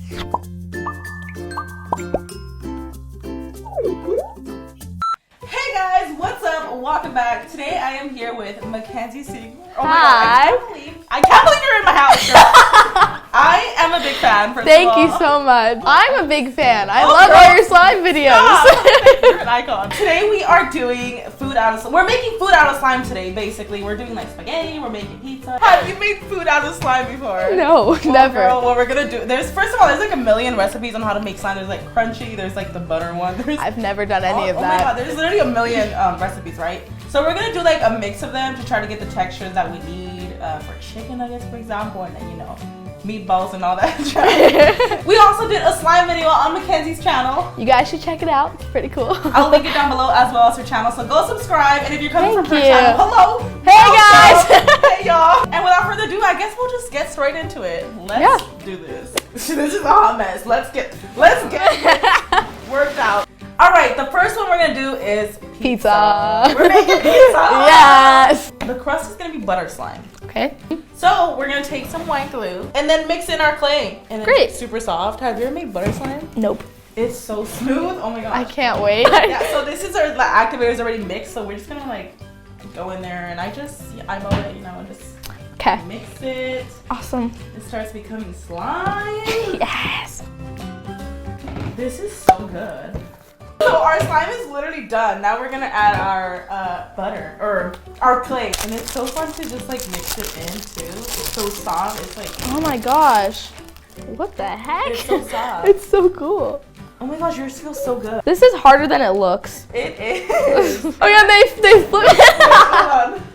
Hey guys, what's up? Welcome back. Today I am here with Mackenzie Ziegler. Oh my Hi. God, I can't believe you're in my house, girl. I am a big fan, first of all. Thank you so much. I'm a big fan. I love all your slime videos. You're an icon. Today we are doing food out of slime. We're making food out of slime today, basically. We're doing like spaghetti, we're making pizza. Have you made food out of slime before? No, never. Girl, what we're gonna do, first of all, there's like a million recipes on how to make slime. There's like crunchy, there's like the butter one. I've never done any of that. Oh my God, there's literally a million recipes, right? So we're gonna do like a mix of them to try to get the textures that we need for chicken nuggets, for example, and then, you know, meatballs and all that. We also did a slime video on Mackenzie's channel. You guys should check it out. It's pretty cool. I'll link it down below as well as her channel. So go subscribe. And if you're coming from her Thank channel, you. hello. Hey guys. Hey y'all. And without further ado, I guess we'll just get straight into it. Let's do this. This is a hot mess. Let's get it worked out. All right, the first one we're gonna do is pizza. We're making pizza. Yes. The crust is gonna be butter slime. Okay. So we're gonna take some white glue and then mix in our clay. And Great. It's super soft. Have you ever made butter slime? Nope. It's so smooth. Oh my gosh. I can't wait. Yeah. So this is our activators already mixed. So we're just gonna like go in there and I just eyeball it, you know, and just mix it. Awesome. It starts becoming slime. Yes. This is so good. So our slime is literally done. Now we're gonna add our butter or our clay, and it's so fun to just like mix it in too. It's so soft. It's like, oh my gosh. What the heck? It's so soft. It's so cool. Oh my gosh, yours feels so good. This is harder than it looks. It is. Oh yeah, they flip. Hold on.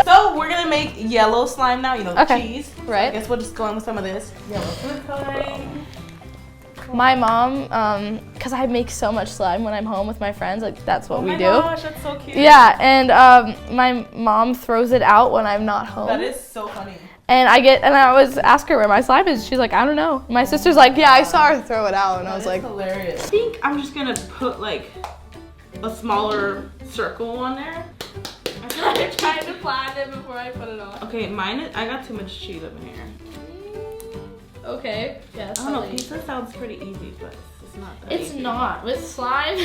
So we're gonna make yellow slime now. You know, cheese. Right. I guess we'll just go in with some of this yellow food coloring. My mom, because I make so much slime when I'm home with my friends, like that's what we do. Oh my gosh, that's so cute. Yeah, and my mom throws it out when I'm not home. That is so funny. And I always ask her where my slime is. She's like, I don't know. My sister's like, yeah, I saw her throw it out, and I was like, hilarious. I think I'm just gonna put like a smaller circle on there. I'm trying to plan it before I put it on. Okay, I got too much cheese up in here. Okay. Yeah. I don't know. Pizza sounds pretty easy, but it's not that It's easy. not with slime.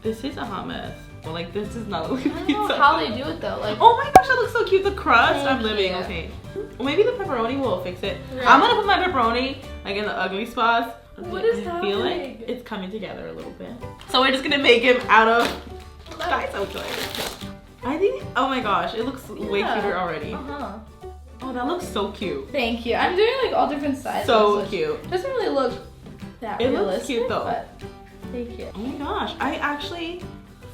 This is a hot mess. Well, like this is not like pizza. I don't know how they do it though. Like, oh my gosh, that looks so cute. The crust. I'm Thank living. you. Okay. Well, maybe the pepperoni will fix it. Right. I'm gonna put my pepperoni like in the ugly spots. What is I feel happening? like it's coming together a little bit. So we're just gonna make him out of. That's so good. I think. Oh my gosh, it looks way cuter already. Oh, that looks so cute. Thank you. I'm doing like all different sizes. So cute. It doesn't really look that It realistic. looks cute though. But thank you. Oh my gosh, I actually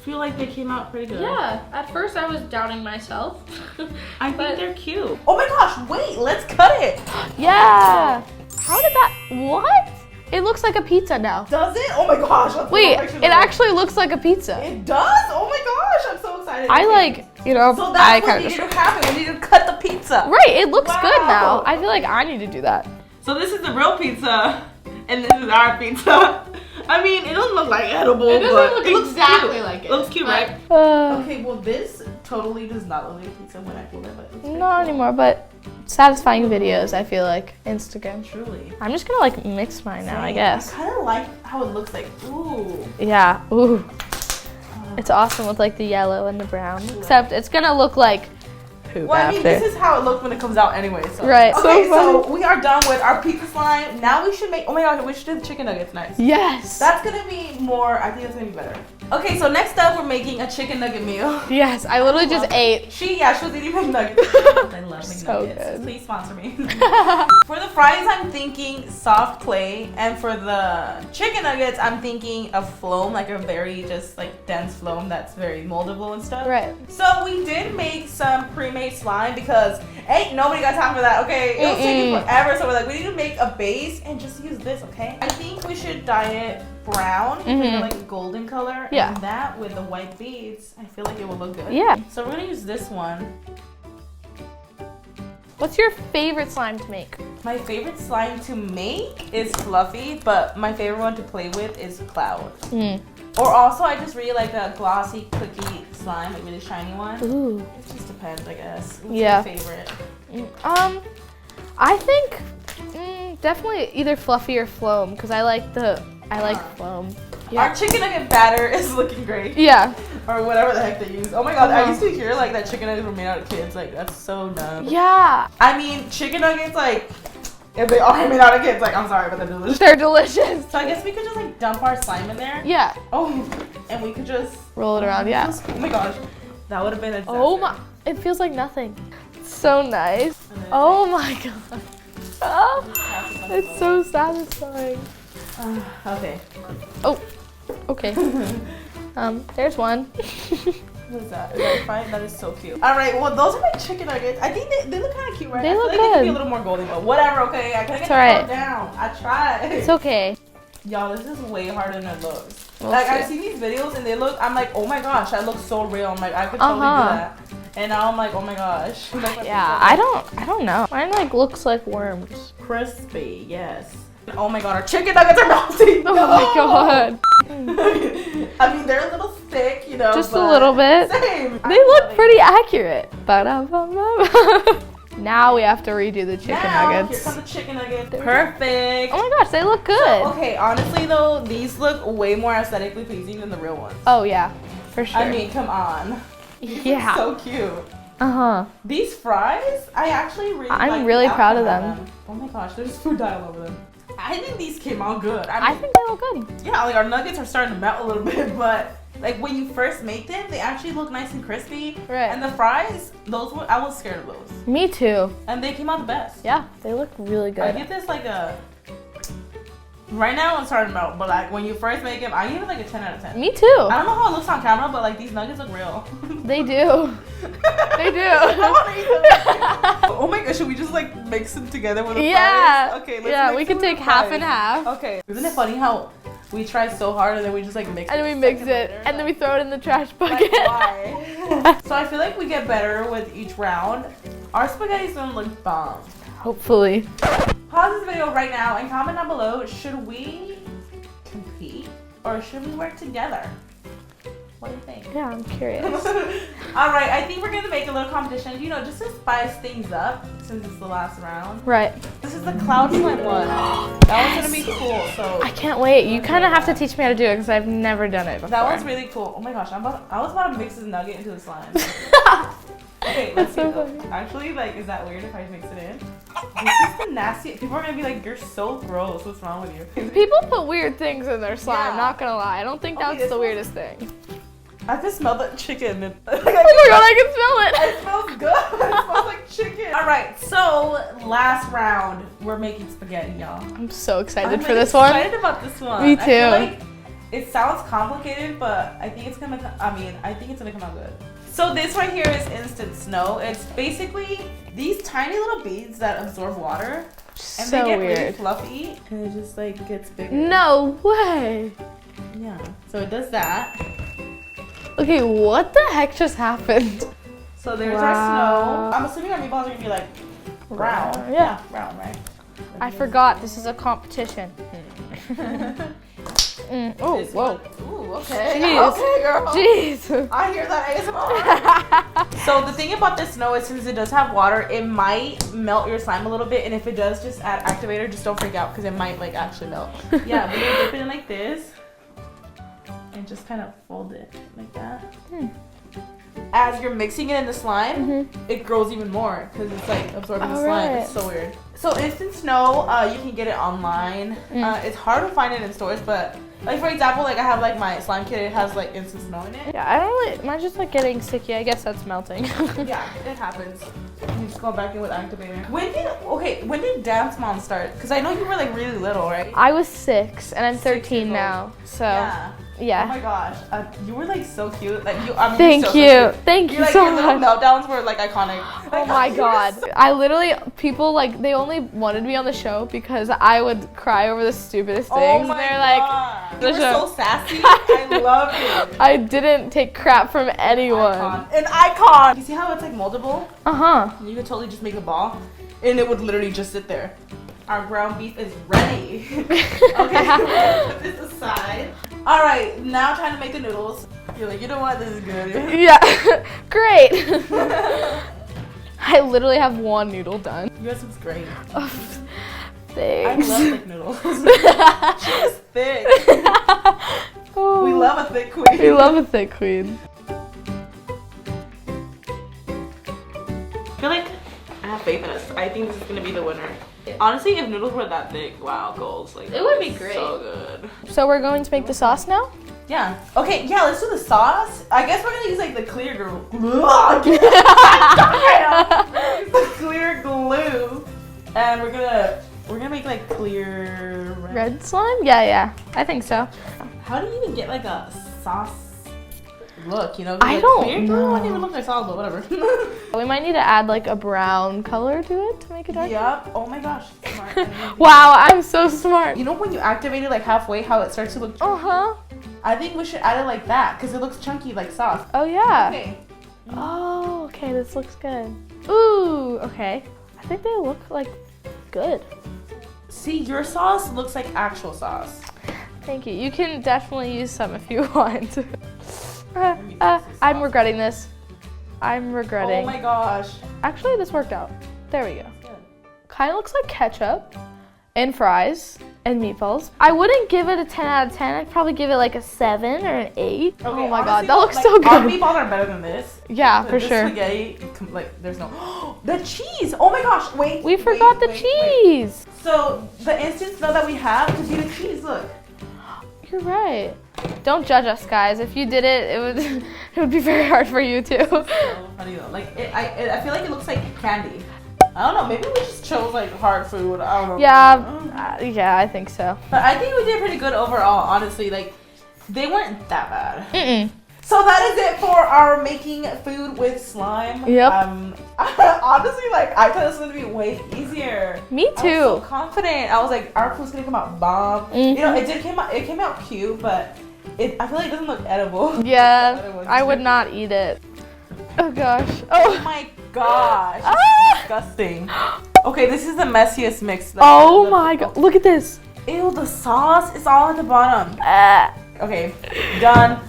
feel like they came out pretty good. Yeah. At first I was doubting myself. I think they're cute. Oh my gosh, wait, let's cut it. Yeah. How did that? What? It looks like a pizza now. Does it? Oh my gosh. Let's Wait, it actually looks like a pizza. It does? Oh my gosh, I'm so excited. I like, you know, so that's what needed to happen. We need to cut the pizza. Right, it looks good now. I feel like I need to do that. So this is the real pizza, and this is our pizza. I mean, it doesn't look like edible, It doesn't but look it looks exactly cute. like it. It looks cute, right? Uh, Okay, well this totally does not look like pizza when I pull it, but it's not anymore, but satisfying videos, I feel like. Instagram. Truly. I'm just gonna like mix mine now, I guess. I kind of like how it looks like. Ooh. Yeah, ooh. It's awesome with like the yellow and the brown. Except it's gonna look like poop Well, I mean, after. this is how it looks when it comes out anyway. So. Right. Okay, So so we are done with our pizza slime. Now we should make, oh my god, we should do the chicken nuggets next. Yes. That's gonna be more, I think that's gonna be better. Okay, so next up we're making a chicken nugget meal. Yes, I literally just ate. She was eating McNuggets. I love McNuggets. So good. Please sponsor me. For the fries, I'm thinking soft clay. And for the chicken nuggets, I'm thinking a phloem, like a very just like dense phloem that's very moldable and stuff. Right. So we did make some pre-made slime because ain't nobody got time for that, okay? It was taking forever, so we're like, we need to make a base and just use this, okay? I think we should dye it brown, like a golden color. Yeah. And that with the white beads, I feel like it will look good. Yeah. So we're gonna use this one. What's your favorite slime to make? My favorite slime to make is fluffy, but my favorite one to play with is cloud. Or also, I just really like a glossy cookie slime, like really shiny one. Ooh. It just depends, I guess. What's Yeah. your favorite? I think definitely either fluffy or foam because I like foam. Yeah. Our chicken nugget batter is looking great. Yeah. Or whatever the heck they use. Oh my god, I used to hear like that chicken nuggets were made out of kids. Like that's so dumb. Yeah. I mean, chicken nuggets like if they are made out of kids, like I'm sorry, but they're delicious. They're delicious. So I guess we could just like dump our slime in there. Yeah. Oh, and we could just roll it around. Yeah. Oh my gosh, that would have been a disaster. Oh my! It feels like nothing. So nice. Oh my god. Oh, it's so satisfying. Okay. Oh. Okay. There's one. What is that? Is that fine? That is so cute. All right. Well, those are my chicken nuggets. I think they look kind of cute, right? They look They good. could be a little more golden, but whatever. Okay, I couldn't get it down. I tried. It's okay. Y'all, this is way harder than it looks. We'll like see. I've seen these videos and they look. I'm like, oh my gosh, that looks so real. I'm like, I could totally do that. And now I'm like, oh my gosh. Yeah, I don't know. Mine like looks like worms. Crispy, yes. Oh my god, our chicken nuggets are melting. Oh my god. I mean, they're a little thick, you know. Just a little bit. Same. They look pretty accurate. Now we have to redo the chicken nuggets. Here come the chicken nuggets. Perfect. Oh my gosh, they look good. So, okay, honestly though, these look way more aesthetically pleasing than the real ones. Oh yeah, for sure. I mean, come on. Yeah. So cute. Uh-huh. These fries, I actually really I'm like really the proud of outcome them. Oh my gosh, there's food dye all over them. I think these came out good. I think they look good. Yeah, like our nuggets are starting to melt a little bit, but like when you first make them, they actually look nice and crispy. Right. And the fries, I was scared of those. Me too. And they came out the best. Yeah, they look really good. I give this like a... Right now it's starting to melt, but like when you first make them, I give it like a 10 out of 10. Me too. I don't know how it looks on camera, but like these nuggets look real. They do. They do. I want to eat them. Oh my gosh, should we just like mix them together with the fries? Okay, let's yeah, mix we could them with take the half fries. and half. Okay. Isn't it funny how we try so hard and then we just like mix it? And then we mix it, later, and then we throw it in the trash like, bucket. why? So I feel like we get better with each round. Our spaghetti's gonna look bomb. Hopefully. Pause this video right now and comment down below, should we compete or should we work together? What do you think? Yeah, I'm curious. Alright, I think we're gonna make a little competition, you know, just to spice things up since it's the last round. Right. This is the cloud slime one. That one's gonna be cool, so. I can't wait. You kind of have to teach me how to do it because I've never done it before. That one's really cool. Oh my gosh, I was about to mix this nugget into the slime. Okay, let's That's so see though. funny. Actually, like, is that weird if I mix it in? This is the nasty. People are gonna be like, you're so gross. What's wrong with you? People put weird things in their slime, Yeah. not gonna lie. I don't think Okay, that's the weirdest thing. I can smell the chicken. Oh my god, I can smell It smells good. It smells like chicken. All right, so last round, we're making spaghetti, y'all. I'm so excited for really this one. excited about this one. Me too. I feel like it sounds complicated, but I think it's gonna come out good. So this right here is instant snow. It's basically these tiny little beads that absorb water. And So they get really weird. fluffy, and it just like gets bigger. No way. Yeah. So it does that. Okay, what the heck just happened? So there's Wow. our snow. I'm assuming our meatballs are gonna be like brown. Yeah. Brown, right? I forgot this is a competition. Oh, This whoa. one- Ooh, okay. Jeez. Okay, girl. Jeez. I hear that ASMR. So the thing about this snow is since it does have water, it might melt your slime a little bit. And if it does, just add activator. Just don't freak out because it might like actually melt. Yeah, we're gonna dip it in like this. And just kind of fold it like that. As you're mixing it in the slime, it grows even more because it's like absorbing the slime. Alright. It's so weird. So instant snow, you can get it online. It's hard to find it in stores, but like for example, like I have like my slime kit. It has like instant snow in it. Yeah, I don't really, mine's just like getting sticky. I guess that's melting. Yeah, it happens. You just go back in with activator. When did Dance Mom start? Because I know you were like really little, right? I was 6 and I'm 6 13 years old. now. So, Yeah. yeah. Oh my gosh, you were like so cute. Like you, I mean, Thank you're so you. cute. Thank you Like, so your little much. meltdowns were like iconic. Oh Like, my you were god. so- I literally, people like, they only wanted me on the show because I would cry over the stupidest things. Oh and my they're like, god. You the were show. so sassy. I loved it. I didn't take crap from anyone. An icon. You see how it's like moldable? Uh-huh. You could totally just make a ball, and it would literally just sit there. Our ground beef is ready. Okay, put this aside. All right, now time to make the noodles. You're like, you know what? This is good. Yeah, great. I literally have one noodle done. Yours looks great. Thanks. I love thick noodles. She's thick. Oh, We love a thick queen. we love a thick queen. I feel like I have faith in us. I think this is gonna be the winner. Honestly, if noodles were that thick, wow, goals. Like, It would be great. So good. So we're going to make the sauce now? Yeah. Okay, yeah, let's do the sauce. I guess we're gonna use like the clear glue. The clear glue. And we're gonna make like clear Red slime? Yeah, I think so. How do you even get like a sauce look, you know? I Like, don't clear glue know. wouldn't even look like sauce, but whatever. We might need to add like a brown color to it to make it dark. Yup. Oh my gosh. Smart. Wow, I'm so smart. You know when you activate it like halfway, how it starts to look chunky? Uh-huh. I think we should add it like that because it looks chunky like sauce. Oh yeah. Okay. Oh, okay, this looks good. Ooh, okay. I think they look like good. See, your sauce looks like actual sauce. Thank you. You can definitely use some if you want. I'm regretting this. I'm regretting. Oh my gosh. Actually, this worked out. There we go. Kind of looks like ketchup and fries and meatballs. I wouldn't give it a 10 out of 10. I'd probably give it like a 7 or an 8. Okay, Oh my honestly, god, that looks like, so good. Our meatballs are better than this. Yeah, for This sure. Spaghetti, like, there's no. The cheese! Oh my gosh, wait. We forgot the wait. cheese. So, the instant snow that we have could be the cheese, look. You're right. Don't judge us, guys. If you did it, it would be very hard for you too. So funny though. Like, I feel like it looks like candy. I don't know, maybe we just chose like hard food. I don't know. Yeah, I think so. But I think we did pretty good overall, honestly. Like, they weren't that bad. Mm-mm. So that is it for our making food with slime. Yep. Honestly, like, I thought this was gonna be way easier. Me I was so too. confident. I was like, our food's gonna come out bomb. You know, it came out cute, but I feel like it doesn't look edible. Yeah, I would not eat it. Oh gosh. Oh my gosh. Ah! Disgusting. Okay, this is the messiest mix. Oh my god. Look at this. Ew, the sauce is all at the bottom. Ah. Okay, done.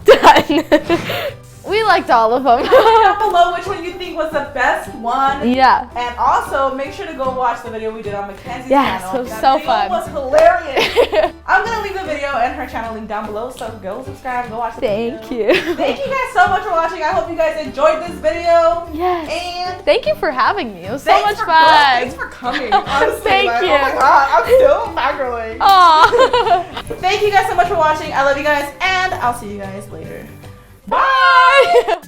Done. We liked all of them. Comment down below which one you think was the best one. Yeah. And also, make sure to go watch the video we did on Mackenzie's Yes, channel. it was That so video fun. was hilarious. I'm going to leave the video and her channel link down below, so go subscribe and go watch the video. Thank you. Thank you guys so much for watching. I hope you guys enjoyed this video. Yes. And Thank you for having me. It was so thanks much for fun. Thanks for coming. Honestly, Thank like, you. Oh my god, I'm still fangirling. Aw. Thank you guys so much for watching. I love you guys, and I'll see you guys later. Bye.